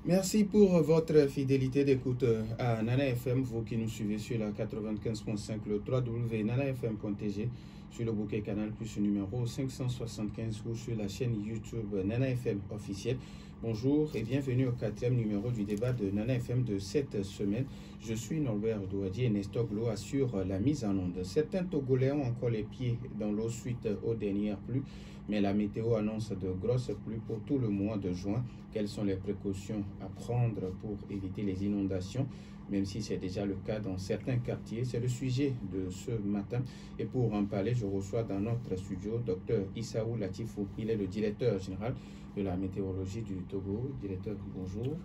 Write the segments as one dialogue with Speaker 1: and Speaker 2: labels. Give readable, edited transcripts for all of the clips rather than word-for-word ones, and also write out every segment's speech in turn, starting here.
Speaker 1: Merci pour votre fidélité d'écoute à Nana FM, vous qui nous suivez sur la 95.5, le www.nanafm.tg, sur le bouquet Canal Plus numéro 575 ou sur la chaîne YouTube Nana FM officielle. Bonjour et bienvenue au 4e numéro du débat de Nana FM de cette semaine. Je suis Norbert Douadi et Nestor Glo assure la mise en onde. Certains Togolais ont encore les pieds dans l'eau suite aux dernières pluies, mais la météo annonce de grosses pluies pour tout le mois de juin. Quelles sont les précautions à prendre pour éviter les inondations, même si c'est déjà le cas dans certains quartiers? C'est le sujet de ce matin. Et pour en parler, je reçois dans notre studio Dr Issaou Latifou. Il est le directeur général de la météorologie du Togo. Directeur, bonjour.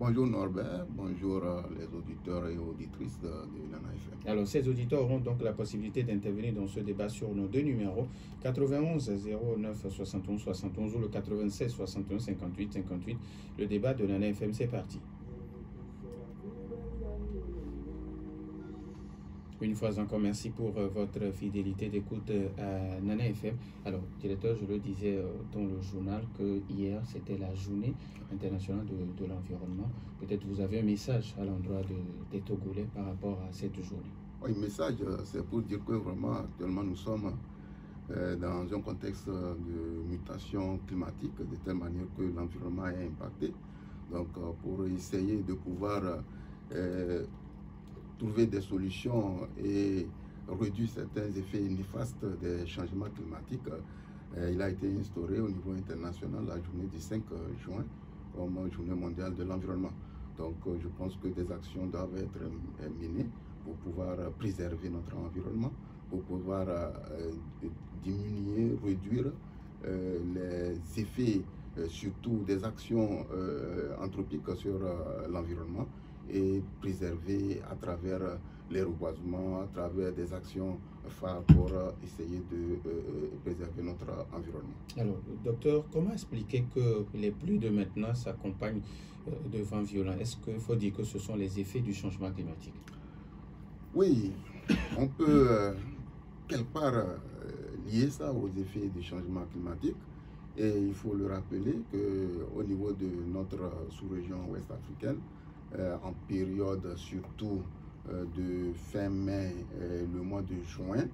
Speaker 2: Bonjour Norbert, bonjour les auditeurs et auditrices de Nana FM.
Speaker 1: Alors, ces auditeurs auront donc la possibilité d'intervenir dans ce débat sur nos deux numéros, 91 09 71 71 ou le 96 61 58 58. Le débat de Nana FM, c'est parti. Une fois encore, merci pour votre fidélité d'écoute à Nana FM. Alors, directeur, je le disais dans le journal que hier, c'était la journée internationale de l'environnement. Peut-être vous avez un message à l'endroit des Togolais par rapport à cette journée.
Speaker 2: Oui, le message, c'est pour dire que vraiment, actuellement, nous sommes dans un contexte de mutation climatique, de telle manière que l'environnement est impacté. Donc, pour essayer de pouvoir trouver des solutions et réduire certains effets néfastes des changements climatiques, il a été instauré au niveau international la journée du 5 juin comme journée mondiale de l'environnement. Donc je pense que des actions doivent être menées pour pouvoir préserver notre environnement, pour pouvoir diminuer, réduire les effets, surtout des actions anthropiques sur l'environnement, et préserver à travers les reboisements, à travers des actions phares pour essayer de préserver notre environnement.
Speaker 1: Alors, docteur, comment expliquer que les pluies de maintenant s'accompagnent de vents violents? Est-ce qu'il faut dire que ce sont les effets du changement climatique?
Speaker 2: Oui, on peut quelque part lier ça aux effets du changement climatique. Et il faut le rappeler qu'au niveau de notre sous-région ouest africaine, en période surtout de fin mai, le mois de juin,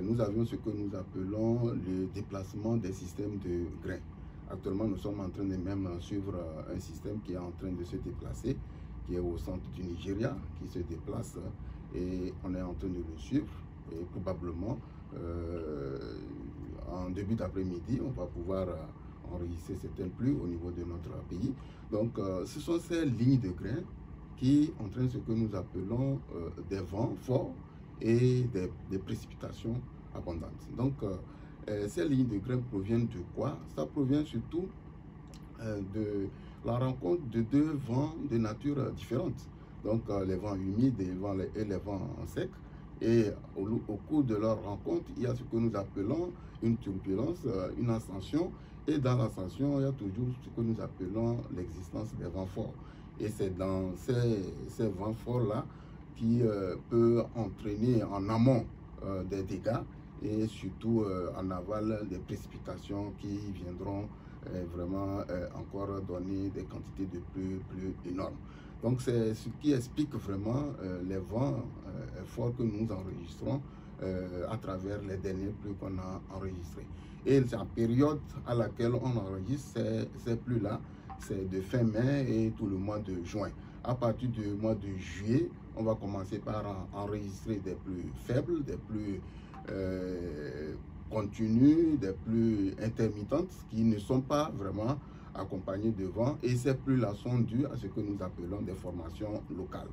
Speaker 2: nous avions ce que nous appelons le déplacement des systèmes de grains. Actuellement, nous sommes en train de même suivre un système qui est en train de se déplacer, qui est au centre du Nigeria, qui se déplace, et on est en train de le suivre. Et probablement, en début d'après-midi, on va pouvoir enregistrer certaines pluies au niveau de notre pays. Donc, ce sont ces lignes de grains qui entraînent ce que nous appelons des vents forts et des précipitations abondantes. Donc, ces lignes de grains proviennent de quoi? Ça provient surtout de la rencontre de deux vents de nature différente. Donc, les vents humides et les vents secs. Et au cours de leur rencontre, il y a ce que nous appelons une turbulence, une ascension. Et dans l'ascension, il y a toujours ce que nous appelons l'existence des vents forts. Et c'est dans ces vents forts-là qui peut entraîner en amont des dégâts et surtout en aval des précipitations qui viendront vraiment encore donner des quantités de pluie plus énormes. Donc c'est ce qui explique vraiment les vents forts que nous enregistrons à travers les dernières pluies qu'on a enregistrées. Et la période à laquelle on enregistre ces pluies-là, c'est de fin mai et tout le mois de juin. À partir du mois de juillet, on va commencer par enregistrer des pluies faibles, des pluies continues, des pluies intermittentes qui ne sont pas vraiment accompagnées de vent. Et ces pluies-là sont dues à ce que nous appelons des formations locales.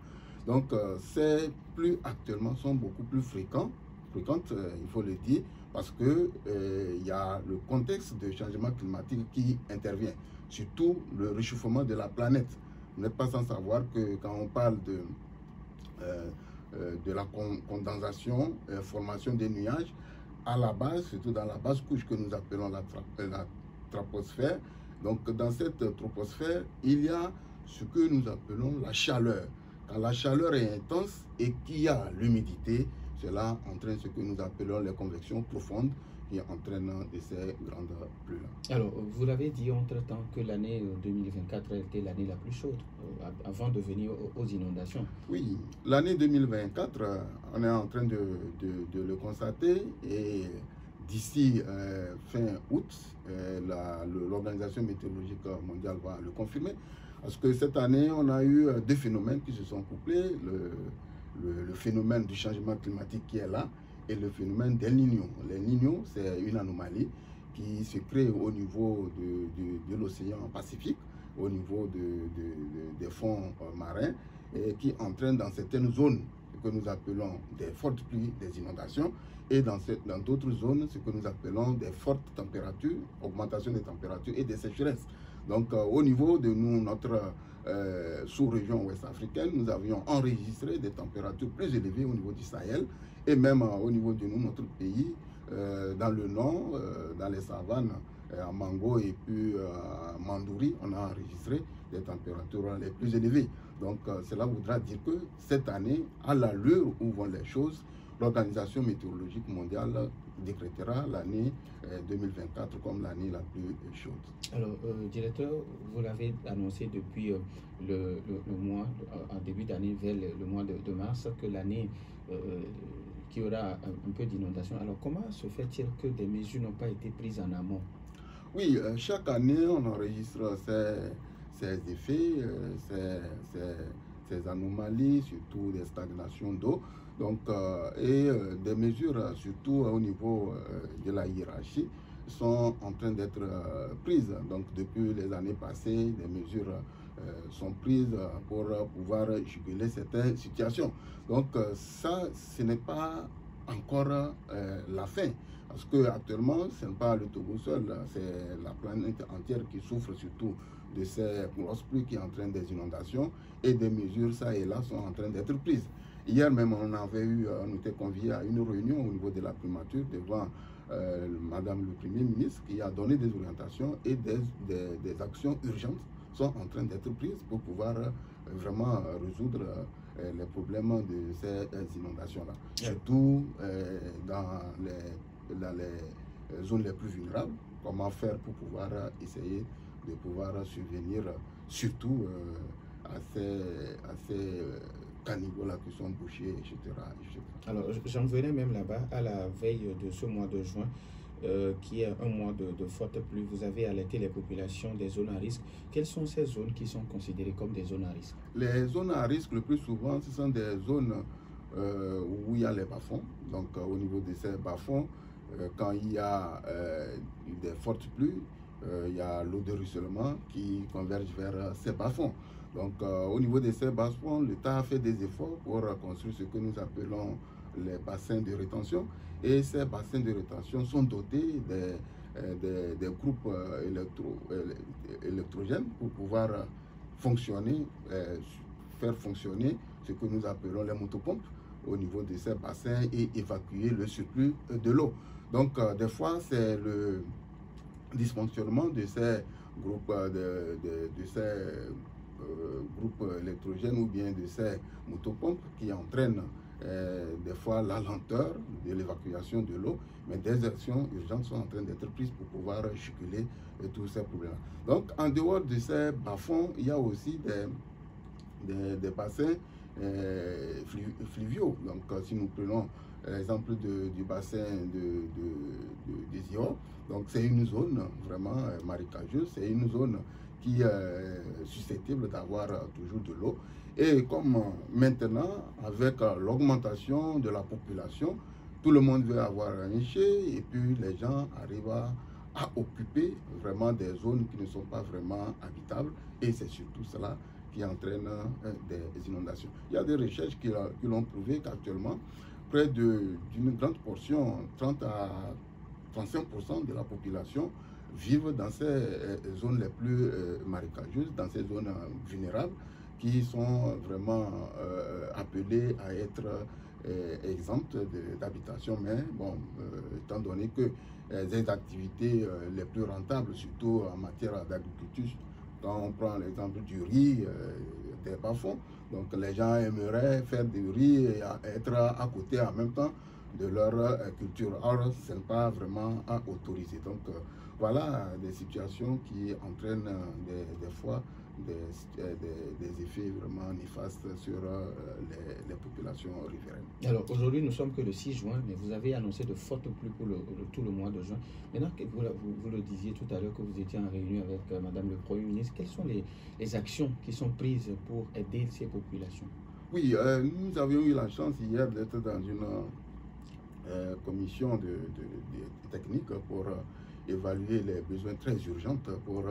Speaker 2: Donc, ces pluies actuellement sont beaucoup plus fréquentes, il faut le dire, parce que il y a le contexte de changement climatique qui intervient, surtout le réchauffement de la planète. Vous n'êtes pas sans savoir que quand on parle de la condensation, formation des nuages, à la base, surtout dans la basse couche que nous appelons la troposphère, donc dans cette troposphère, il y a ce que nous appelons la chaleur. Quand la chaleur est intense et qu'il y a l'humidité, cela entraîne ce que nous appelons les convections profondes qui entraînent de ces grandes pluies-là.
Speaker 1: Alors, vous l'avez dit entre-temps que l'année 2024 a été l'année la plus chaude avant de venir aux inondations.
Speaker 2: Oui, l'année 2024, on est en train de le constater et d'ici fin août, l'Organisation météorologique mondiale va le confirmer. Parce que cette année, on a eu deux phénomènes qui se sont couplés. Le phénomène du changement climatique qui est là et le phénomène d'El Niño. L'El Niño, c'est une anomalie qui se crée au niveau de l'océan Pacifique, au niveau des fonds marins, et qui entraîne dans certaines zones ce que nous appelons des fortes pluies, des inondations, et dans d'autres zones ce que nous appelons des fortes températures, augmentation des températures et des sécheresses. Donc au niveau de nous, notre sous-région ouest africaine, nous avions enregistré des températures plus élevées au niveau du Sahel et même au niveau de nous, notre pays, dans le nord, dans les savanes, à Mango et puis à Mandouri, on a enregistré des températures les plus élevées. Donc cela voudra dire que cette année, à l'allure où vont les choses, l'Organisation météorologique mondiale décrétera l'année 2024 comme l'année la plus chaude.
Speaker 1: Alors, directeur, vous l'avez annoncé depuis le mois, en début d'année, vers le mois de mars, que l'année qu'il y aura un peu d'inondation. Alors, comment se fait-il que des mesures n'ont pas été prises en amont?
Speaker 2: Oui, chaque année, on enregistre ces effets, ces anomalies, surtout des stagnations d'eau. Donc, des mesures, surtout au niveau de la hiérarchie, sont en train d'être prises. Donc, depuis les années passées, des mesures sont prises pour pouvoir juguler certaines situations. Donc, ça, ce n'est pas encore la fin. Parce qu'actuellement, ce n'est pas le Togo seul, c'est la planète entière qui souffre surtout de ces grosses pluies qui entraînent des inondations et des mesures, ça et là, sont en train d'être prises. Hier même, on était conviés à une réunion au niveau de la primature devant Madame le Premier ministre qui a donné des orientations et des actions urgentes sont en train d'être prises pour pouvoir vraiment résoudre les problèmes de ces inondations-là. Surtout dans les zones les plus vulnérables, comment faire pour pouvoir essayer de pouvoir subvenir surtout à ces caniveaux-là qui sont bouchés, etc.
Speaker 1: Alors, j'en venais même là-bas, à la veille de ce mois de juin, qui est un mois de forte pluie. Vous avez alerté les populations des zones à risque. Quelles sont ces zones qui sont considérées comme des zones à risque?
Speaker 2: Les zones à risque, le plus souvent, ce sont des zones où il y a les bas-fonds. Donc, au niveau de ces bas-fonds, quand il y a des fortes pluies, il y a l'eau de ruissellement qui converge vers ces bas-fonds. Donc, au niveau de ces bas-fonds, l'État a fait des efforts pour construire ce que nous appelons les bassins de rétention. Et ces bassins de rétention sont dotés des groupes électrogènes pour pouvoir fonctionner, faire fonctionner ce que nous appelons les motopompes au niveau de ces bassins et évacuer le surplus de l'eau. Donc, des fois, c'est le dysfonctionnement de ces groupes, groupes électrogènes ou bien de ces motopompes qui entraînent des fois la lenteur de l'évacuation de l'eau, mais des actions urgentes sont en train d'être prises pour pouvoir juguler tous ces problèmes. Donc, en dehors de ces bas-fonds, il y a aussi des bassins fluviaux. Donc, si nous prenons l'exemple du bassin des Zion, donc c'est une zone vraiment marécageuse, c'est une zone qui est susceptible d'avoir toujours de l'eau. Et comme maintenant, avec l'augmentation de la population, tout le monde veut avoir un chai et puis les gens arrivent à occuper vraiment des zones qui ne sont pas vraiment habitables et c'est surtout cela qui entraîne des inondations. Il y a des recherches qui l'ont prouvé qu'actuellement, près d'une grande portion, 30 à 35% de la population vivent dans ces zones les plus marécageuses, dans ces zones vulnérables, qui sont vraiment appelées à être exemptes d'habitation. Mais bon, étant donné que les activités les plus rentables, surtout en matière d'agriculture, quand on prend l'exemple du riz, des bas-fonds, donc les gens aimeraient faire du riz et être à côté en même temps de leur culture. Or, ce n'est pas vraiment autorisé. Donc, voilà des situations qui entraînent des fois des effets vraiment néfastes sur les populations riveraines.
Speaker 1: Alors aujourd'hui, nous sommes que le 6 juin, mais vous avez annoncé de fortes pluies pour tout le mois de juin. Maintenant, vous le disiez tout à l'heure que vous étiez en réunion avec Madame le Premier ministre, quelles sont les actions qui sont prises pour aider ces populations?
Speaker 2: Oui, nous avions eu la chance hier d'être dans une commission de technique pour évaluer les besoins très urgents pour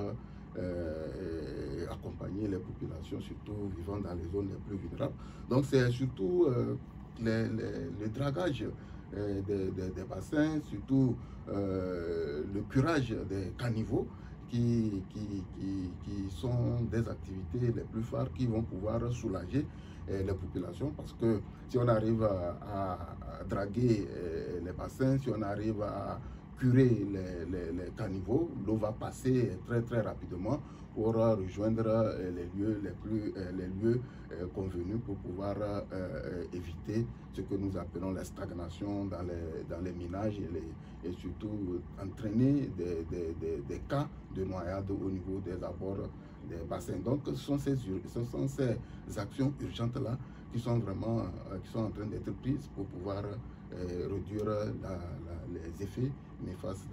Speaker 2: accompagner les populations, surtout vivant dans les zones les plus vulnérables. Donc c'est surtout le dragage des bassins, surtout le curage des caniveaux qui sont des activités les plus phares qui vont pouvoir soulager les populations, parce que si on arrive à draguer les bassins, si on arrive à curer les caniveaux, l'eau va passer très rapidement pour rejoindre les lieux convenus pour pouvoir éviter ce que nous appelons la stagnation dans les minages et surtout entraîner des cas de noyade au niveau des abords des bassins. Donc ce sont ces actions urgentes-là qui sont vraiment qui sont en train d'être prises pour pouvoir réduire les effets néfastes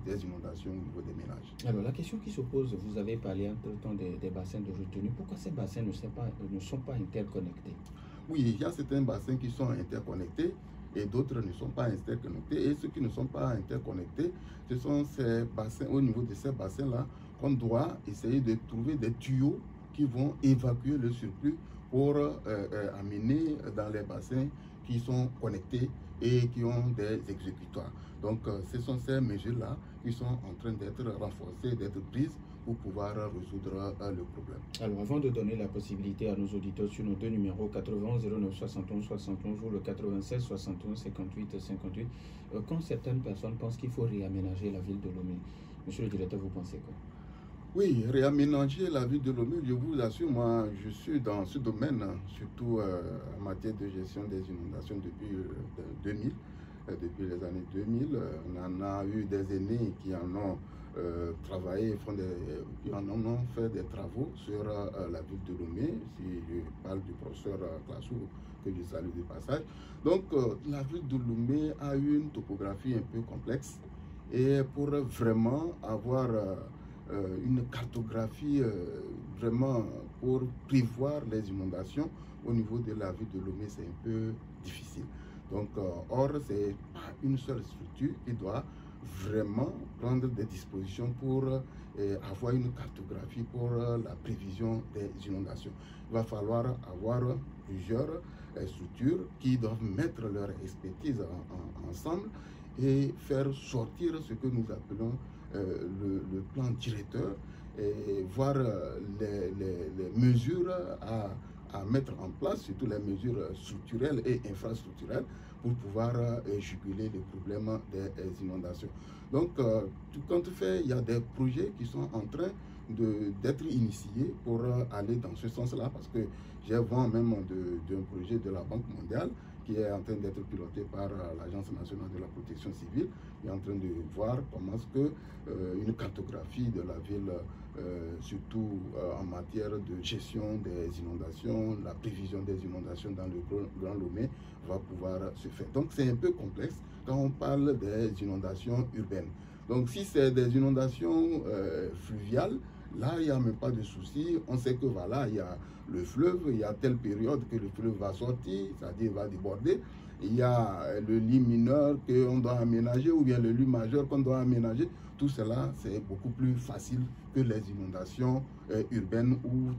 Speaker 2: des inondations au niveau des ménages.
Speaker 1: Alors la question qui se pose, vous avez parlé entre-temps des bassins de retenue, pourquoi ces bassins ne sont pas interconnectés?
Speaker 2: Oui, il y a certains bassins qui sont interconnectés et d'autres ne sont pas interconnectés. Et ceux qui ne sont pas interconnectés, ce sont ces bassins, au niveau de ces bassins-là, qu'on doit essayer de trouver des tuyaux qui vont évacuer le surplus pour amener dans les bassins qui sont connectés et qui ont des exécutoires. Donc ce sont ces mesures-là qui sont en train d'être renforcées, d'être prises pour pouvoir résoudre le problème.
Speaker 1: Alors avant de donner la possibilité à nos auditeurs sur nos deux numéros 91 09 71 71 ou le 96 61 58 58, quand certaines personnes pensent qu'il faut réaménager la ville de Lomé, monsieur le directeur, vous pensez quoi?
Speaker 2: Oui, réaménager la ville de Lomé, je vous assure, moi je suis dans ce domaine, surtout en matière de gestion des inondations depuis 2000. Depuis les années 2000, on en a eu des aînés qui en ont travaillé, qui en ont fait des travaux sur la ville de Lomé. Si je parle du professeur Klassou, que je salue du passage. Donc la ville de Lomé a eu une topographie un peu complexe, et pour vraiment avoir une cartographie vraiment pour prévoir les inondations au niveau de la ville de Lomé, c'est un peu difficile. Donc, or, c'est pas une seule structure qui doit vraiment prendre des dispositions pour avoir une cartographie pour la prévision des inondations. Il va falloir avoir plusieurs structures qui doivent mettre leur expertise ensemble et faire sortir ce que nous appelons le plan directeur et voir les mesures à mettre en place, surtout les mesures structurelles et infrastructurelles pour pouvoir juguler les problèmes des inondations. Donc, tout compte fait, il y a des projets qui sont en train d'être initiés pour aller dans ce sens-là, parce que j'ai vent même d'un projet de la Banque mondiale qui est en train d'être piloté par l'Agence nationale de la protection civile, qui est en train de voir comment est-ce que une cartographie de la ville, surtout en matière de gestion des inondations, la prévision des inondations dans le Grand Lomé, va pouvoir se faire. Donc c'est un peu complexe quand on parle des inondations urbaines. Donc si c'est des inondations fluviales, là il n'y a même pas de souci. On sait que voilà, il y a le fleuve, il y a telle période que le fleuve va sortir, c'est-à-dire va déborder. Il y a le lit mineur qu'on doit aménager ou bien le lit majeur qu'on doit aménager. Tout cela, c'est beaucoup plus facile que les inondations urbaines où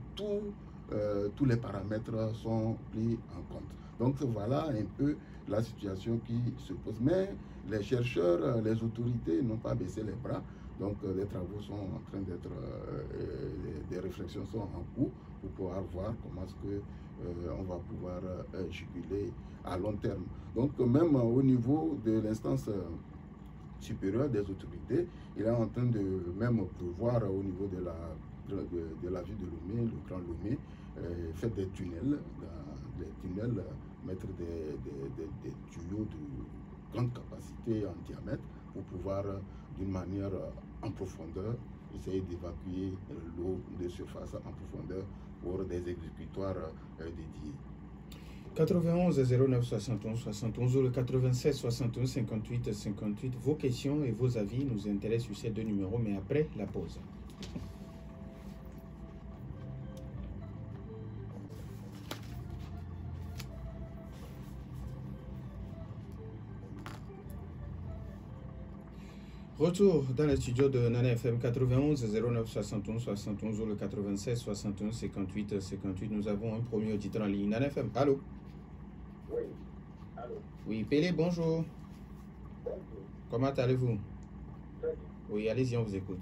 Speaker 2: tous les paramètres sont pris en compte. Donc voilà un peu la situation qui se pose. Mais les chercheurs, les autorités n'ont pas baissé les bras. Donc les travaux sont en train d'être, des réflexions sont en cours pour pouvoir voir comment est-ce que on va pouvoir juguler à long terme. Donc même au niveau de l'instance supérieure des autorités, il est en train de même prévoir au niveau de la ville de Lomé, le Grand Lomé, faire des tunnels, mettre des tuyaux grande capacité en diamètre pour pouvoir, d'une manière en profondeur, essayer d'évacuer l'eau de surface en profondeur pour des exécutoires dédiés.
Speaker 1: 91 09 71 71 ou le 96 61 58 58. Vos questions et vos avis nous intéressent sur ces deux numéros, mais après la pause. Retour dans les studios de Nana FM 91 09 71 71 ou le 96 61 58 58. Nous avons un premier auditeur en ligne. Nana FM, allô?
Speaker 3: Oui, allô?
Speaker 1: Oui, Pélé, bonjour.
Speaker 3: Bonjour.
Speaker 1: Comment allez-vous?
Speaker 3: Très bien.
Speaker 1: Oui, allez-y, on vous écoute.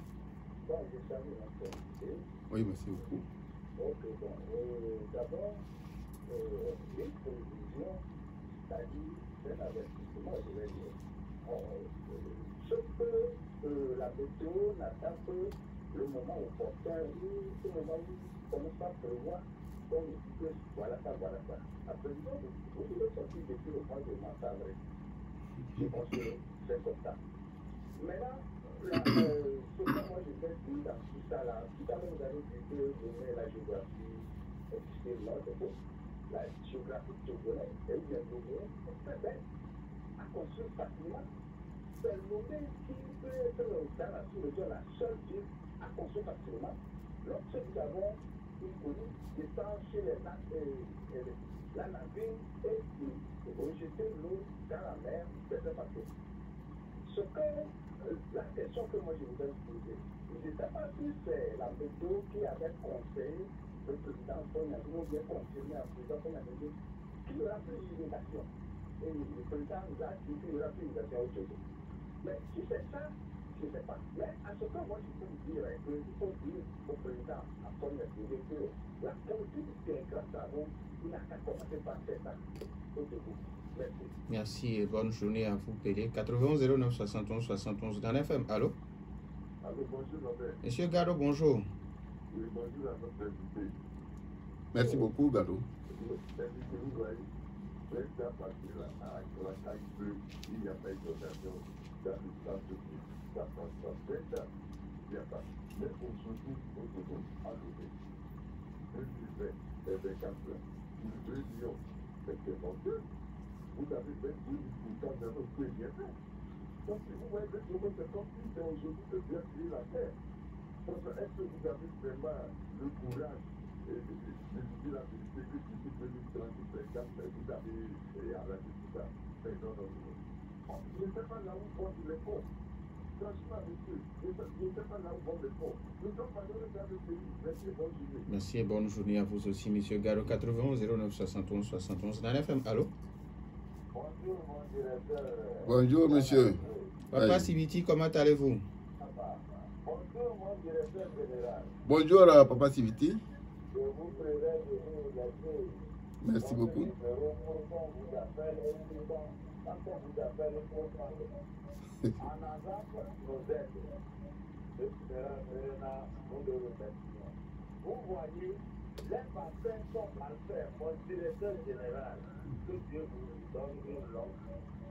Speaker 3: Bon, je salue notre invité.
Speaker 2: Oui, merci beaucoup.
Speaker 3: Ok, bon. D'abord, une prévision, c'est-à-dire un avertissement, je vais dire. Ce que la météo n'atteint que le moment opportun, ce moment où on commence à prévoir, on dit que voilà ça, voilà ça. Après, vous devez sortir depuis le mois de mars avril. Je pense que c'est comme ça. Maintenant, ce que moi je vais dire dans tout ça là, tout à l'heure vous avez dit que je mets la géographie officielle là, c'est bon. La géographie togolaise, elle vient de nous, c'est très belle, à construire facilement. C'est le moment qui peut être dans la sous-région la seule ville à construire facilement. Lorsque nous avons une colline qui descend chez les lacs et la navire et qui rejeter l'eau dans la mer, c'est très facile. Ce que la question que moi je voudrais vous poser, je ne sais pas si c'est la météo qui avait conseillé le président Sonia, ou bien confirmé à président Sonia qu'il y aura plus d'inondation. Et le président nous a dit qu'il y aura plus d'inondation aujourd'hui. Mais si c'est ça, je ne sais pas. Mais à ce que moi je peux vous dire, il faut dire au président Sonia que la politique d'intégration, il n'a qu'à commencer par faire ça. Merci.
Speaker 1: Merci et bonne journée à vous, Pélé. 91 09 71 71 dans FM. Allô?
Speaker 3: Allô, bonjour, Robert.
Speaker 1: Monsieur Gado, bonjour.
Speaker 3: Oui, bonjour à notre invité.
Speaker 2: Merci beaucoup, Gado.
Speaker 3: L'invité, vous voyez, reste à partir là, à la taille bleue, il n'y a pas d'occasion dans le sens de vie. Ça passe pas. Reste, il n'y a pas. Mais aujourd'hui, à l'autre, 2020, c'est 24 heures. Nous 2 millions, c'est bon. Vous avez 28% de votre prix bien fait. Donc, si vous voyez que c'est comme si c'est aujourd'hui de bien payer la terre. Donc, est-ce que vous avez vraiment le courage de dire la vérité que d'ici 2030, vous avez arrêté tout ça? Mais non, non, non. Je ne sais pas là où vont les fonds. Franchement, monsieur, je ne sais pas là où vont les fonds. Nous sommes pas dans le pays. Merci et bonne journée.
Speaker 1: Merci et bonne journée à vous aussi, monsieur Gado. 91 09 71 71 dans FM. Allô?
Speaker 3: Bonjour, mon directeur.
Speaker 2: Bonjour, monsieur.
Speaker 1: Papa
Speaker 2: Aïe.
Speaker 1: Sibiti, comment allez-vous?
Speaker 3: Bonjour, mon directeur général.
Speaker 2: Bonjour, Papa Siviti.
Speaker 3: Je vous présente de vous laisser.
Speaker 2: Merci beaucoup.
Speaker 3: Quand vous appelle, en exemple, nos aides. Nous le remercions. Vous voyez, les vaccins sont mal faits. Mon directeur général, que Dieu vous donne une longue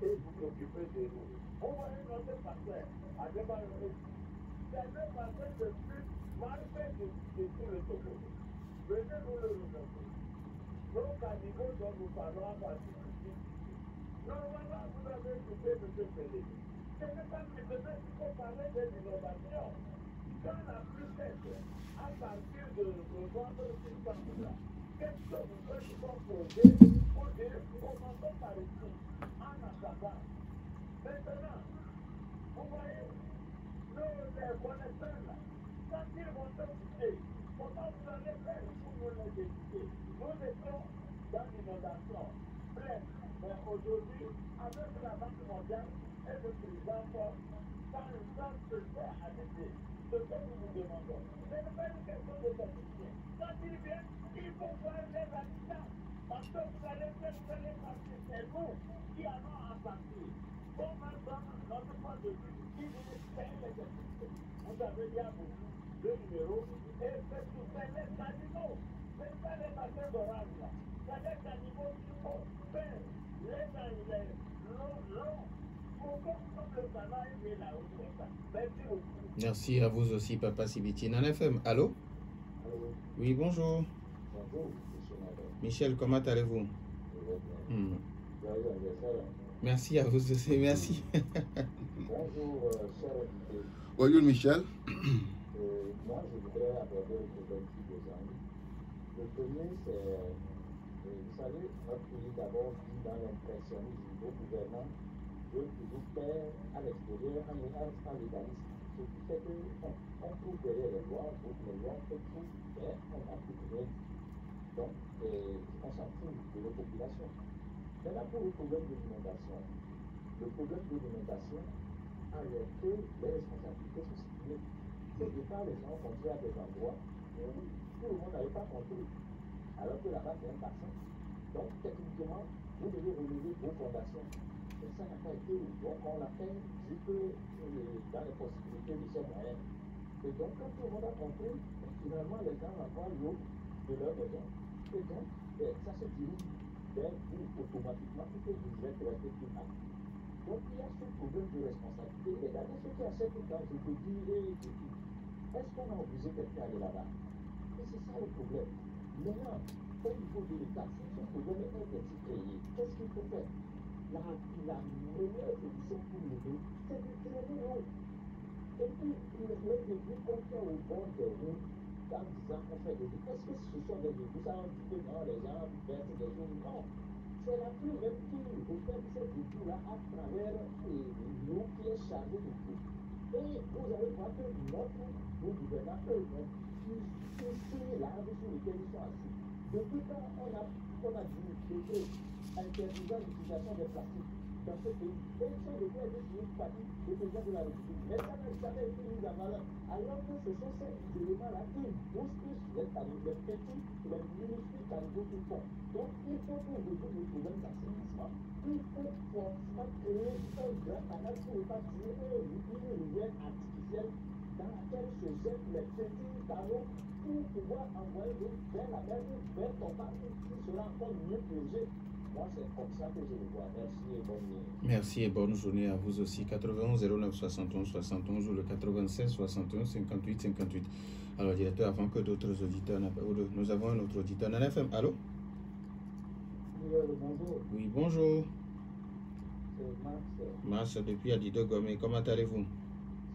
Speaker 3: et vous occupez de nous. Vous voyez notre vaccin à débarrasser. C'est le vaccin le plus mal fait de tout le Togo. Venez nous le remercier. Nos candidats dont nous parlons à partir d'ici. Normalement, vous avez écouté M. Félix. Ce n'est pas maintenant qu'il faut parler des innovations. Quand la plus faible, à partir de novembre, décembre, qu'est-ce que vous faites comme projet pour dire, commençons par ici, en attendant. Maintenant, vous voyez, nous, les connaisseurs, là, quand ils vont s'occuper, comment vous allez faire pour nous les éduquer? Nous étions dans l'inondation. Bref, mais aujourd'hui, avec la Banque mondiale et le président Ford, sans se faire arrêter, ce que nous vous demandons, ce n'est pas une question de technicien. Quand il vient, il faut voir les habitants. Parce que vous allez faire les parties, c'est nous qui allons en partir. Bon, maintenant, notre point de vue, qui veut faire les techniciens. Vous avez bien beaucoup de numéros et c'est tout, c'est les animaux. C'est pas les bassins d'orage là. C'est les animaux qui font faire l'eau
Speaker 1: Merci à vous aussi, Papa Sibiti. Nana FM, allô? Oui, bonjour. Michel, comment allez-vous? Merci à vous aussi, merci.
Speaker 3: Bonjour, cher invité.
Speaker 2: Bonjour, Michel.
Speaker 3: Moi, je voudrais aborder le problème qui des amis. Le premier, c'est, vous savez, notre pays d'abord vit dans l'impressionnisme. Nos gouvernants veulent toujours faire à l'extérieur un légalisme. Ce qui fait qu'on trouve derrière les lois, d'autres les lois, on trouve, mais on n'a plus rien. Donc, on s'en fout de nos populations. Maintenant, pour le problème de l'inondation, alors que les responsabilités sont situées. Au départ, les gens construisent à des endroits où tout le monde n'avait pas compris, alors que là-bas, c'est un bassin. Donc, techniquement, vous devez relever vos fondations. Mais ça n'a pas été. Donc, on l'a fait juste dans les possibilités de ces moyens. Et donc, quand tout le monde a compris, finalement, les gens envoient l'eau de leur maison. Et donc, ça se dirige vers vous automatiquement, puisque vous êtes resté plus actif. Donc, il y a ce problème de responsabilité. Regardez ce qui a fait tout dans ce petit est-ce qu'on a obligé quelqu'un d'aller là-bas? Et c'est ça le problème. Maintenant, au niveau de l'État, si ce problème est ainsi créé, qu'est-ce qu'il faut faire? La meilleure solution pour l'aider, c'est de créer l'eau. Et puis, le début qu'on fait au bord des routes, en disant qu'on fait des débits, est-ce que ce sont des débits? Ça, on dit que non, les gens versent des eaux. Non. C'est la pluie même qui refait ces débits-là à travers l'eau qui est chargée de tout. Et vous allez voir que nos gouvernants, eux-mêmes, ils suivent l'arbre sur lequel ils sont assis. Depuis quand on a dit interdisant l'utilisation des plastiques dans ce pays, et ils sont devenus être une partie du président de la République. Mais ça n'a jamais été mis en valeur. Alors que ce sont ces éléments-là qui boostent les petits, les minuscules caniveaux qui font. Donc, il faut pour résoudre le problème d'assainissement, il faut forcément créer un grand canal pour ne pas créer une rivière artificielle dans laquelle se jettent les petits canaux pour pouvoir envoyer l'eau vers la mer ou vers ton parc qui sera encore mieux purgé. Moi, c'est comme ça que je le vois. Merci et bonne nuit.
Speaker 1: Merci et bonne journée à vous aussi. 91 09 71 71 ou le 96 61 58 58. Alors, directeur, avant que d'autres auditeurs n'appellent, nous avons un autre auditeur. Nana FM, allô?
Speaker 3: Bonjour.
Speaker 1: Oui, bonjour.
Speaker 3: C'est Max.
Speaker 1: Max, depuis Adido Gomé, comment allez-vous?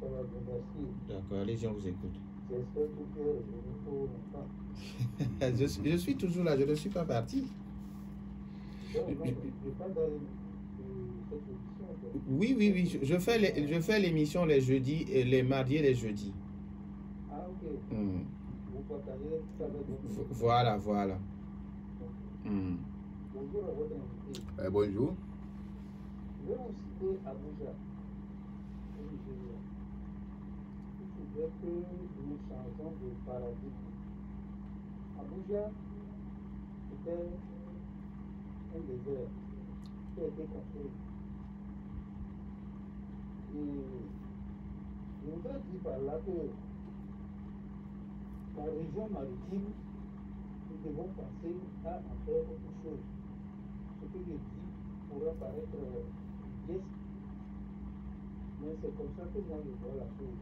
Speaker 3: Ça va bien, merci.
Speaker 1: D'accord, allez-y, on vous écoute.
Speaker 3: J'espère que je ne
Speaker 1: Je suis toujours là, je ne suis pas parti. Oui, je fais l'émission les jeudis, et les mardis et les jeudis.
Speaker 3: Ah, ok. Vous partagez ça avec vous.
Speaker 1: Voilà.
Speaker 3: Bonjour à votre invité.
Speaker 2: Bonjour.
Speaker 3: Je vais vous citer Abuja, au Nigeria. Il faudrait que nous changeons de paradigme. Abuja était un désert qui a été construit. Et je voudrais dire par là que la région maritime, nous devons penser à en faire autre chose. Ce que je dis pourra paraître biaisé, mais c'est comme ça que moi je vois la chose.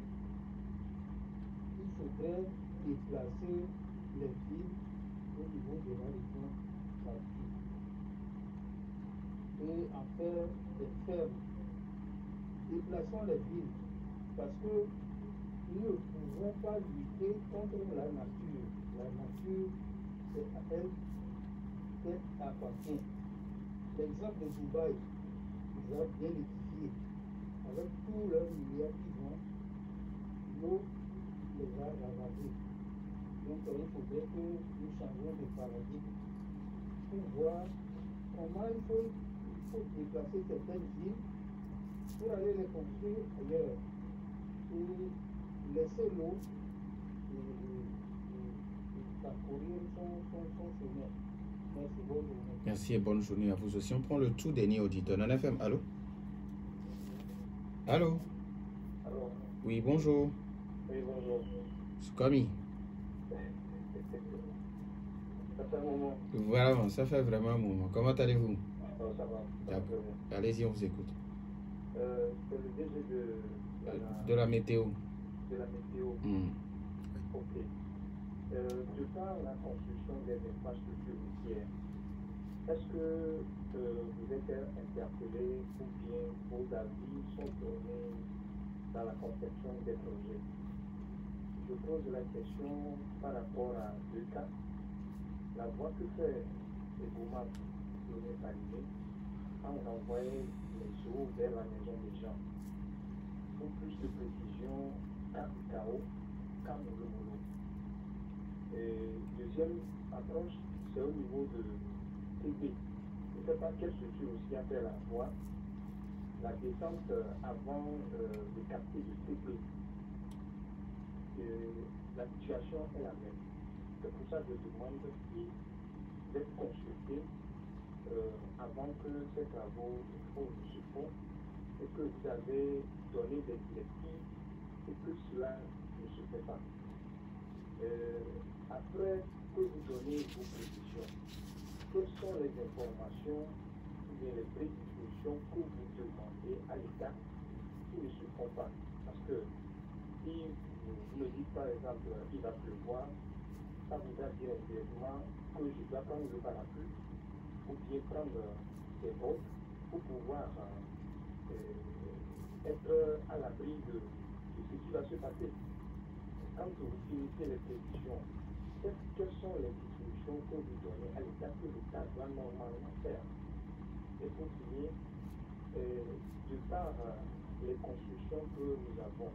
Speaker 3: Il faudrait déplacer les villes au niveau de la région maritime et en faire des fermes. Déplaçons les villes parce que nous ne pouvons pas lutter contre la nature. La nature, c'est à elle qu'elle appartient. L'exemple de Dubaï, ils ont bien étudié. Avec tous leurs milliards qu'ils ont, l'eau les a ravagés. Donc il faudrait que nous changions de paradigme pour voir comment il faut déplacer certaines villes pour aller les construire ailleurs et laisser l'eau parcourir son chemin. Merci, bonne journée.
Speaker 1: Merci et bonne journée à vous aussi. On prend le tout dernier auditeur. Nana FM, allô? Allô?
Speaker 3: Alors,
Speaker 1: Oui, bonjour.
Speaker 3: oui, bonjour.
Speaker 1: C'est Kami.
Speaker 3: Ça fait un moment.
Speaker 1: Voilà, ça fait vraiment un moment. Comment allez-vous?
Speaker 3: Ça va.
Speaker 1: D'accord. Allez-y, on vous écoute.
Speaker 3: C'est le DG
Speaker 1: de la météo.
Speaker 3: De la météo. Ok. De par la construction des infrastructures routières, est-ce que vous êtes interpellé ou bien vos avis sont donnés dans la conception des projets? Je pose la question par rapport à deux cas. La voie que fait les gourmands de Paris, quand on envoyait les eaux vers la maison des gens, pour plus de précision, Cap-Cao, Cam-Molo. Et deuxième approche, c'est au niveau de TB. Je ne sais pas quelle structure aussi appelle la voie. La descente avant le quartier de TB. La situation est la même. C'est pour ça que je demande si vous êtes consulté avant que ces travaux se font et que vous avez donné des directives et que cela ne se fait pas. Après que vous donnez vos précisions, quelles sont les informations ou bien les prédispositions que vous demandez à l'État qui ne se font pas? Parce que si vous me dites par exemple il va pleuvoir, ça voudra dire directement que je dois prendre le parapluie ou bien prendre des bottes pour pouvoir être à l'abri de ce qui va se passer. Quand vous finissez les prévisions, quelles sont les dispositions que vous donnez à l'État que l'État doit normalement faire? Et pour finir, de par les constructions que nous avons,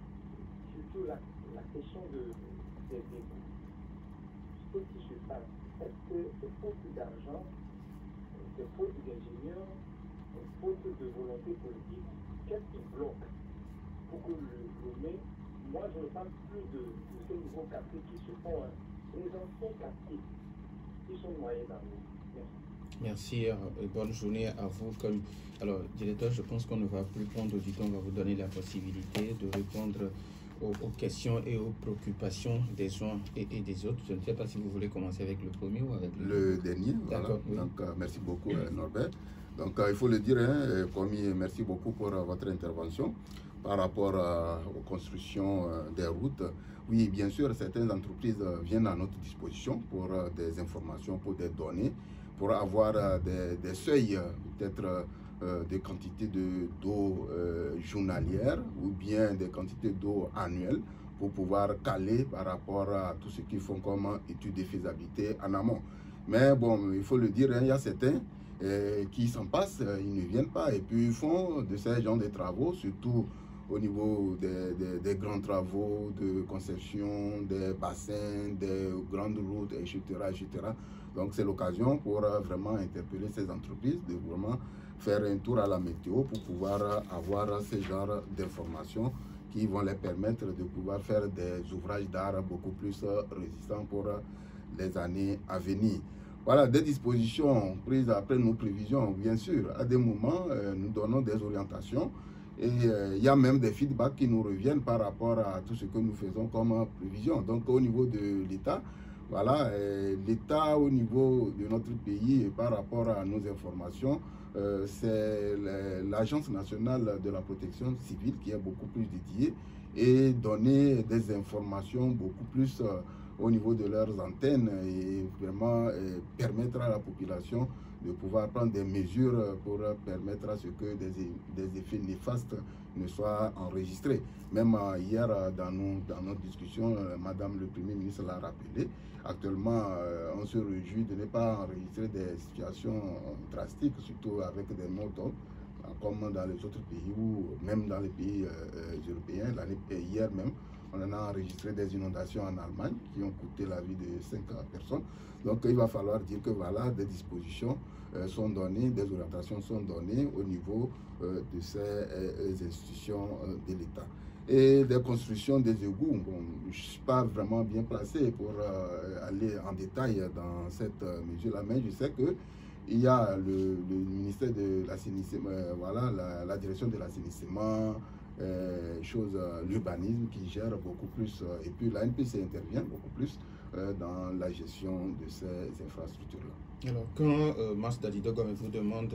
Speaker 3: surtout la question des égouts, ce qui se passe, est-ce que c'est faute d'argent, c'est faute d'ingénieurs, faute de volonté politique? Qu'est-ce qui bloque pour que le mai, moi je ne parle plus de ces nouveaux quartiers qui se font, les anciens quartiers qui sont noyés dans l'eau.
Speaker 1: Merci et bonne journée à vous. Alors, directeur, je pense qu'on ne va plus prendre du temps, on va vous donner la possibilité de répondre aux questions et aux préoccupations des uns et des autres. Je ne sais pas si vous voulez commencer avec le premier ou avec
Speaker 2: le dernier. D'accord. Voilà. Oui. Donc, merci beaucoup, Norbert. Donc, il faut le dire, promis, merci beaucoup pour votre intervention par rapport aux constructions des routes. Oui, bien sûr, certaines entreprises viennent à notre disposition pour des informations, pour des données, pour avoir des seuils, peut-être des quantités d'eau journalière ou bien des quantités d'eau annuelles pour pouvoir caler par rapport à tout ce qu'ils font comme étude de faisabilité en amont. Mais bon, il faut le dire, il y a certains qui s'en passent, ils ne viennent pas et puis ils font de ces genres de travaux, surtout au niveau des grands travaux de conception, des bassins, des grandes routes, etc. etc. Donc c'est l'occasion pour vraiment interpeller ces entreprises, de vraiment faire un tour à la météo pour pouvoir avoir ce genre d'informations qui vont les permettre de pouvoir faire des ouvrages d'art beaucoup plus résistants pour les années à venir. Voilà, des dispositions prises après nos prévisions, bien sûr. À des moments, nous donnons des orientations et il y a même des feedbacks qui nous reviennent par rapport à tout ce que nous faisons comme prévision. Donc, au niveau de l'État, voilà, l'État au niveau de notre pays et par rapport à nos informations, c'est l'Agence nationale de la protection civile qui est beaucoup plus dédiée et donner des informations beaucoup plus au niveau de leurs antennes et vraiment permettre à la population de pouvoir prendre des mesures pour permettre à ce que des effets néfastes ne soient enregistrés. Même hier, dans notre discussion, Madame le Premier ministre l'a rappelé. Actuellement, on se réjouit de ne pas enregistrer des situations drastiques, surtout avec des morts d'hommes, comme dans les autres pays ou même dans les pays européens. Hier même, on en a enregistré des inondations en Allemagne qui ont coûté la vie de 5 personnes. Donc il va falloir dire que voilà, des dispositions sont données, des orientations sont données au niveau de ces institutions de l'État. Et des constructions des égouts, bon, je ne suis pas vraiment bien placé pour aller en détail dans cette mesure-là, mais je sais que il y a le ministère de l'assainissement, voilà, la direction de l'assainissement, l'urbanisme qui gère beaucoup plus, et puis la NPC intervient beaucoup plus dans la gestion de ces infrastructures-là.
Speaker 1: Alors, quand Mars Dadido Gomez vous demande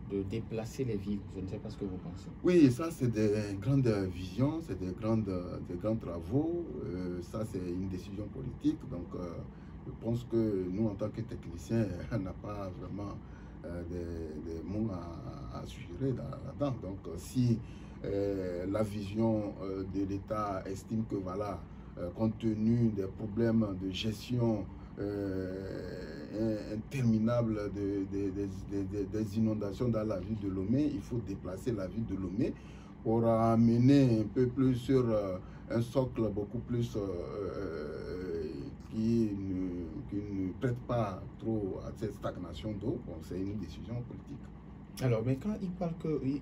Speaker 1: de déplacer les villes. Je ne sais pas ce que vous pensez.
Speaker 2: Oui, ça c'est des grandes visions, c'est des grands travaux. Ça c'est une décision politique. Donc je pense que nous en tant que techniciens, on n'a pas vraiment des mots à suggérer là-dedans. Donc si la vision de l'État estime que voilà, compte tenu des problèmes de gestion interminable des inondations dans la ville de Lomé, il faut déplacer la ville de Lomé pour amener un peu plus sur un socle beaucoup plus qui ne prête pas trop à cette stagnation d'eau. Bon, c'est une décision politique.
Speaker 1: Alors, mais quand il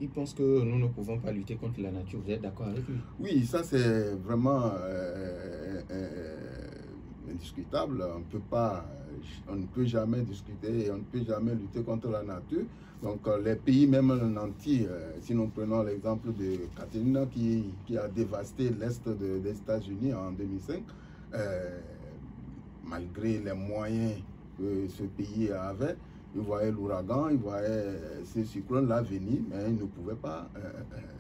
Speaker 1: pense que nous ne pouvons pas lutter contre la nature, vous êtes d'accord avec lui?
Speaker 2: Oui, ça c'est vraiment indiscutable. On ne peut jamais discuter et on ne peut jamais lutter contre la nature. Donc les pays même nantis, si nous prenons l'exemple de Katrina qui a dévasté l'Est des États-Unis en 2005, malgré les moyens que ce pays avait, il voyait l'ouragan, il voyait ces cyclones-là venir, mais il ne pouvait pas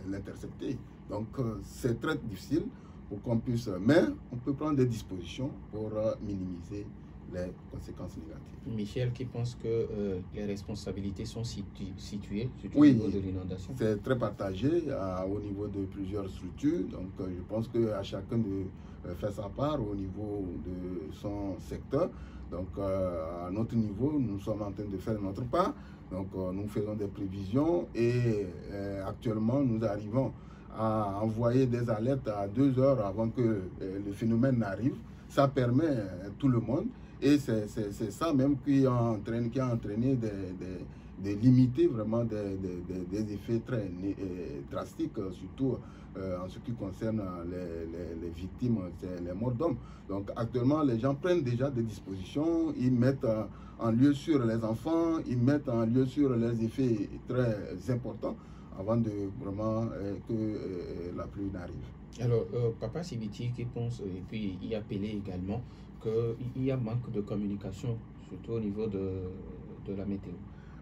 Speaker 2: l'intercepter. Donc c'est très difficile pour qu'on puisse, mais on peut prendre des dispositions pour minimiser les conséquences négatives.
Speaker 1: Michel qui pense que les responsabilités sont situées surtout
Speaker 2: oui,
Speaker 1: au niveau de l'inondation.
Speaker 2: C'est très partagé au niveau de plusieurs structures. Donc je pense qu'à chacun de faire sa part au niveau de son secteur. Donc à notre niveau, nous sommes en train de faire notre part. Donc nous faisons des prévisions et actuellement nous arrivons à envoyer des alertes à 2 heures avant que le phénomène n'arrive. Ça permet à tout le monde. Et c'est ça même qui a entraîné de limiter vraiment des effets très drastiques, surtout en ce qui concerne les victimes, les morts d'hommes. Donc actuellement, les gens prennent déjà des dispositions, ils mettent en lieu sûr les enfants, ils mettent en lieu sûr les effets très importants avant de vraiment que la pluie n'arrive.
Speaker 1: Alors, Papa Sibiti qui pense, et puis y appeler également, qu'il y a manque de communication, surtout au niveau de la météo.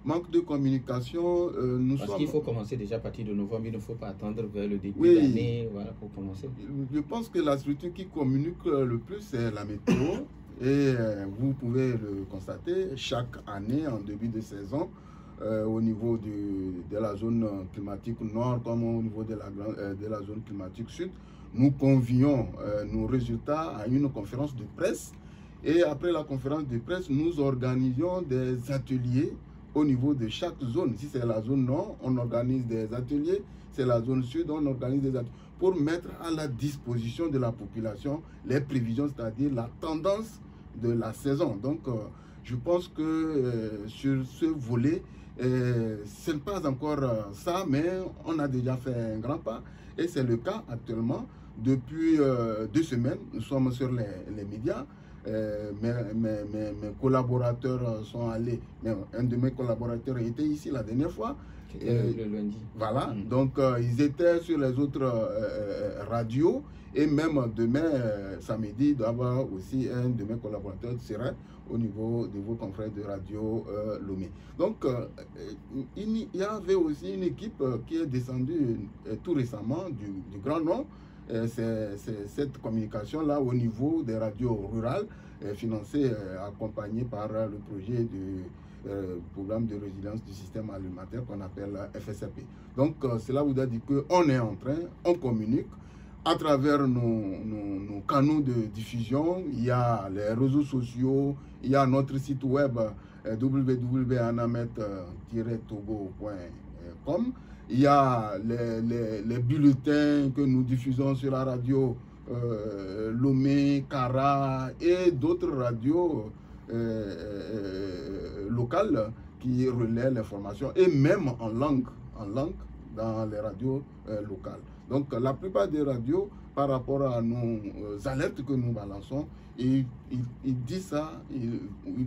Speaker 2: Manque de communication,
Speaker 1: Parce qu'il faut commencer déjà à partir de novembre, il ne faut pas attendre vers le début de l'année voilà, pour commencer.
Speaker 2: Je pense que la structure qui communique le plus, c'est la météo. Et vous pouvez le constater, chaque année, en début de saison, au niveau de la zone climatique nord comme au niveau de la zone climatique sud, nous convions nos résultats à une conférence de presse. Et après la conférence de presse, nous organisions des ateliers au niveau de chaque zone. Si c'est la zone nord, on organise des ateliers. C'est la zone sud, on organise des ateliers pour mettre à la disposition de la population les prévisions, c'est-à-dire la tendance de la saison. Donc, je pense que sur ce volet, ce n'est pas encore ça, mais on a déjà fait un grand pas. Et c'est le cas actuellement. Depuis 2 semaines, nous sommes sur les médias. Mes collaborateurs sont allés, un de mes collaborateurs était ici la dernière fois.
Speaker 1: Le lundi.
Speaker 2: Voilà, donc ils étaient sur les autres radios et même demain, samedi, il doit y avoir aussi un de mes collaborateurs qui sera au niveau de vos confrères de radio Lomé. Donc il y avait aussi une équipe qui est descendue tout récemment du Grand Nord. C'est cette communication-là au niveau des radios rurales, financée, accompagnée par le projet du programme de résilience du système alimentaire qu'on appelle FSRP. Donc cela voudrait dire qu'on est en train, on communique à travers nos canaux de diffusion. Il y a les réseaux sociaux, il y a notre site web www.anamet-togo.com. Il y a les bulletins que nous diffusons sur la radio Lomé, Kara et d'autres radios locales qui relaient l'information et même en langue dans les radios locales. Donc la plupart des radios, par rapport à nos alertes que nous balançons, ils disent ça, ils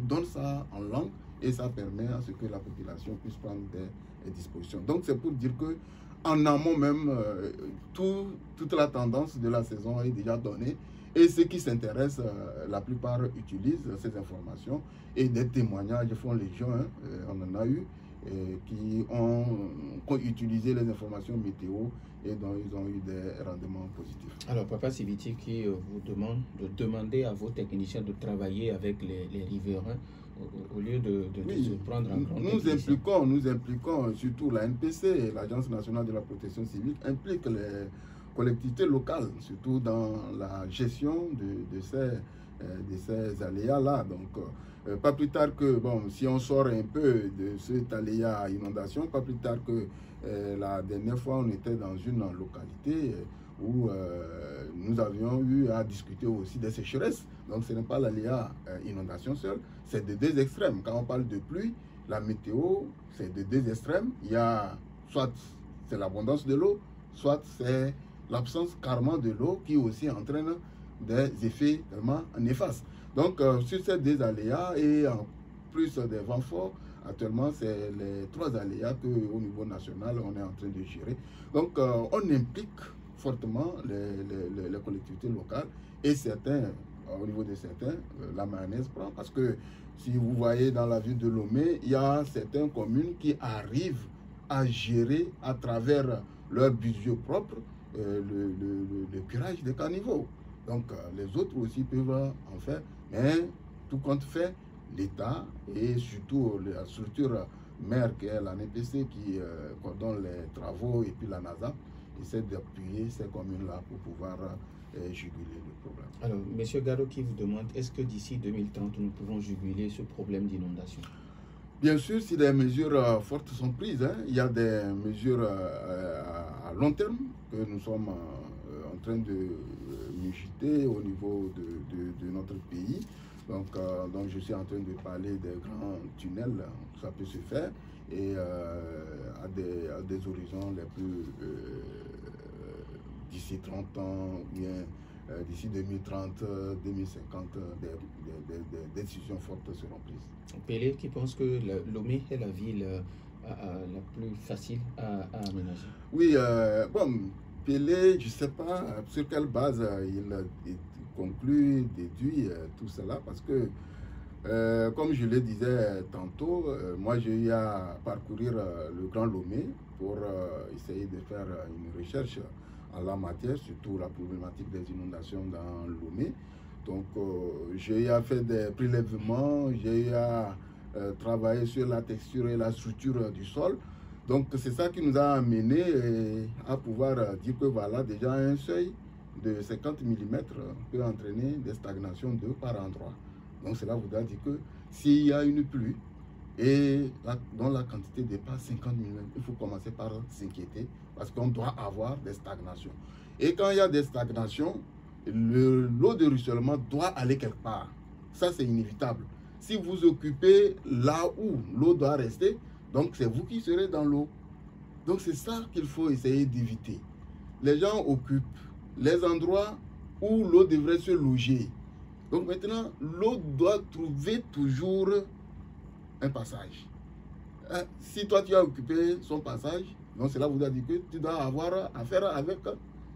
Speaker 2: donnent ça en langue et ça permet à ce que la population puisse prendre des dispositions. Donc c'est pour dire que en amont même, toute la tendance de la saison est déjà donnée et ceux qui s'intéressent, la plupart utilisent ces informations et des témoignages font légion, on en a eu qui ont utilisé les informations météo et dont ils ont eu des rendements positifs.
Speaker 1: Alors, Papa Sibiti qui vous demande de demander à vos techniciens de travailler avec les riverains au lieu de se prendre en compte.
Speaker 2: Nous impliquons surtout la NPC, l'Agence nationale de la protection civile, implique les collectivités locales, surtout dans la gestion de ces aléas-là. Donc, pas plus tard que, bon, si on sort un peu de cet aléa à inondation, pas plus tard que la dernière fois, on était dans une localité où nous avions eu à discuter aussi des sécheresses. Donc, ce n'est pas l'aléa inondation seul, c'est de deux extrêmes. Quand on parle de pluie, la météo, c'est de deux extrêmes. Il y a soit c'est l'abondance de l'eau, soit c'est l'absence carrément de l'eau qui aussi entraîne des effets tellement néfastes. Donc, sur ces deux aléas et en plus des vents forts, actuellement, c'est les trois aléas qu'au niveau national, on est en train de gérer. Donc, on implique fortement les collectivités locales et certains, au niveau de certains, la mayonnaise prend parce que si vous voyez dans la ville de Lomé, il y a certaines communes qui arrivent à gérer à travers leur budget propre le curage des caniveaux. Donc, les autres aussi peuvent en faire, mais tout compte fait, l'État et surtout la structure mère qui est la NPC qui coordonne les travaux et puis la NASA essaie d'appuyer ces communes-là pour pouvoir juguler le problème.
Speaker 1: Alors, M. Gado qui vous demande, est-ce que d'ici 2030, nous pouvons juguler ce problème d'inondation?
Speaker 2: Bien sûr, si des mesures fortes sont prises, hein, il y a des mesures à long terme que nous sommes en train de mijoter au niveau de notre pays. Donc, je suis en train de parler des grands tunnels, ça peut se faire, et à des horizons les plus d'ici 30 ans, ou bien d'ici 2030, 2050, des décisions fortes seront prises.
Speaker 1: Pelé qui pense que Lomé est la ville la plus facile à aménager.
Speaker 2: Oui, bon, Pelé, je ne sais pas sur quelle base il conclut, déduit tout cela, parce que, comme je le disais tantôt, moi j'ai eu à parcourir le Grand Lomé pour essayer de faire une recherche en la matière, surtout la problématique des inondations dans Lomé. Donc, j'ai eu à faire des prélèvements, j'ai eu à travailler sur la texture et la structure du sol. Donc, c'est ça qui nous a amené à pouvoir dire que voilà, déjà un seuil de 50 mm peut entraîner des stagnations d'eau par endroit. Donc, cela voudra dire que s'il y a une pluie et dont la quantité dépasse 50 mm, il faut commencer par s'inquiéter parce qu'on doit avoir des stagnations. Et quand il y a des stagnations, l'eau de ruissellement doit aller quelque part. Ça, c'est inévitable. Si vous occupez là où l'eau doit rester, donc c'est vous qui serez dans l'eau. Donc c'est ça qu'il faut essayer d'éviter. Les gens occupent les endroits où l'eau devrait se loger. Donc maintenant, l'eau doit trouver toujours un passage. Si toi tu as occupé son passage, donc cela voudra dire que tu dois avoir affaire avec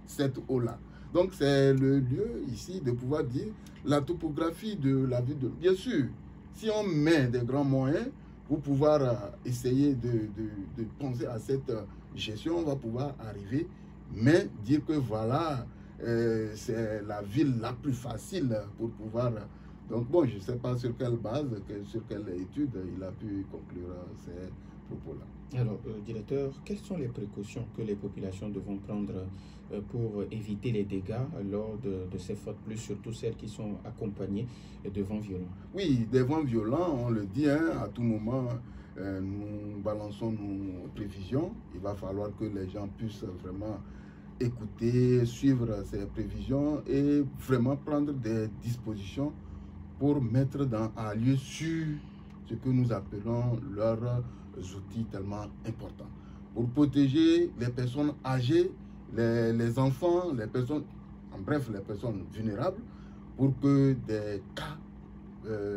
Speaker 2: cette eau-là. Donc c'est le lieu ici de pouvoir dire la topographie de la ville de... Bien sûr, si on met des grands moyens pour pouvoir essayer de penser à cette gestion, on va pouvoir arriver, mais dire que voilà, c'est la ville la plus facile pour pouvoir... Donc bon, je ne sais pas sur quelle base, sur quelle étude il a pu conclure ces propos-là.
Speaker 1: Alors, directeur, quelles sont les précautions que les populations devront prendre pour éviter les dégâts lors de ces fortes pluies, surtout celles qui sont accompagnées de vents violents?
Speaker 2: Oui, des vents violents, on le dit, hein, à tout moment, nous balançons nos prévisions. Il va falloir que les gens puissent vraiment écouter, suivre ces prévisions et vraiment prendre des dispositions pour mettre à lieu sur ce que nous appelons leurs outils tellement importants. Pour protéger les personnes âgées, les enfants, les personnes, en bref, les personnes vulnérables, pour que des cas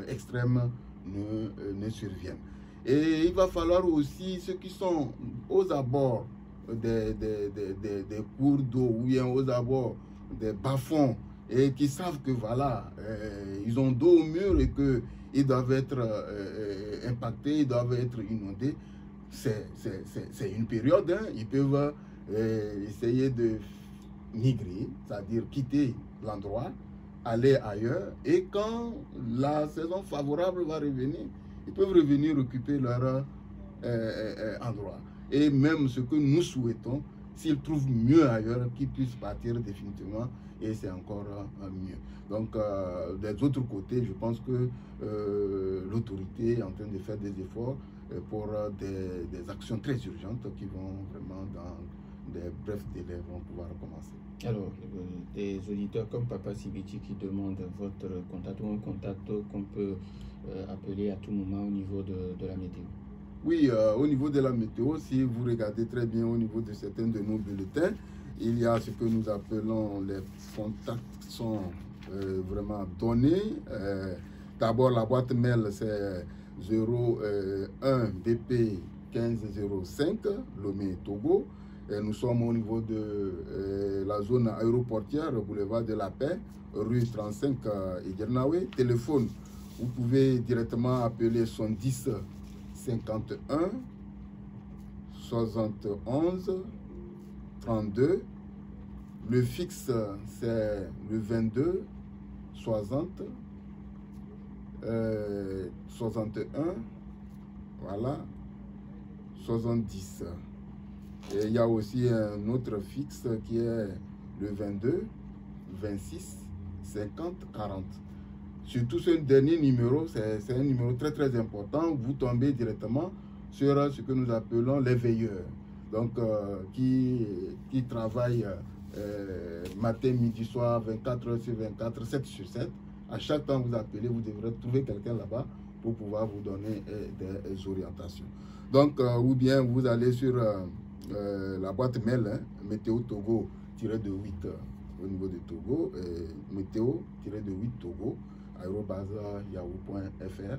Speaker 2: extrêmes ne surviennent. Et il va falloir aussi ceux qui sont aux abords des cours d'eau ou bien aux abords des bas-fonds et qui savent que voilà, ils ont dos au mur et qu'ils doivent être impactés, ils doivent être inondés, c'est une période, hein. Ils peuvent essayer de migrer, c'est-à-dire quitter l'endroit, aller ailleurs, et quand la saison favorable va revenir, ils peuvent revenir occuper leur endroit. Et même ce que nous souhaitons, s'ils trouvent mieux ailleurs, qu'ils puissent partir définitivement, et c'est encore mieux. Donc, des autres côtés, je pense que l'autorité est en train de faire des efforts pour des actions très urgentes qui vont vraiment, dans des brefs délais, vont pouvoir commencer.
Speaker 1: Alors, des auditeurs comme Papa Sibiti qui demandent votre contact ou un contact qu'on peut appeler à tout moment au niveau de la météo.
Speaker 2: Oui, au niveau de la météo, si vous regardez très bien au niveau de certains de nos bulletins, il y a ce que nous appelons les contacts qui sont vraiment donnés. D'abord, la boîte mail, c'est 01 BP 1505, Lomé, Togo. Et nous sommes au niveau de la zone aéroportière, boulevard de la Paix, rue 35 Iguernaoué. Téléphone, vous pouvez directement appeler 110 51 71 32. Le fixe, c'est le 22 60 61, voilà, 70. Et il y a aussi un autre fixe qui est le 22 26 50 40. Surtout ce dernier numéro, c'est un numéro très très important. Vous tombez directement sur ce que nous appelons les veilleurs. Donc, qui travaillent matin, midi, soir, 24 heures sur 24, 7 sur 7. À chaque temps que vous appelez, vous devrez trouver quelqu'un là-bas pour pouvoir vous donner des orientations. Donc, ou bien vous allez sur la boîte mail, hein, météo Togo-8 au niveau de Togo, météo-8 Togo, aérobase.yahoo.fr.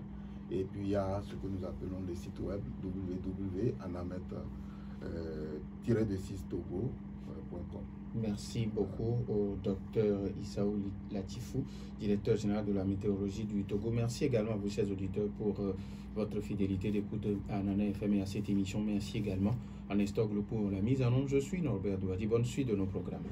Speaker 2: Et puis il y a ce que nous appelons le site web www.anamet-6togo.com.
Speaker 1: Merci beaucoup au docteur Issaou Latifou, directeur général de la météorologie du Togo. Merci également à vous, chers auditeurs, pour votre fidélité d'écoute à Nana FM et à cette émission. Merci également à Nestor Glo pour la mise en onde. Je suis Norbert Douadi. Bonne suite de nos programmes.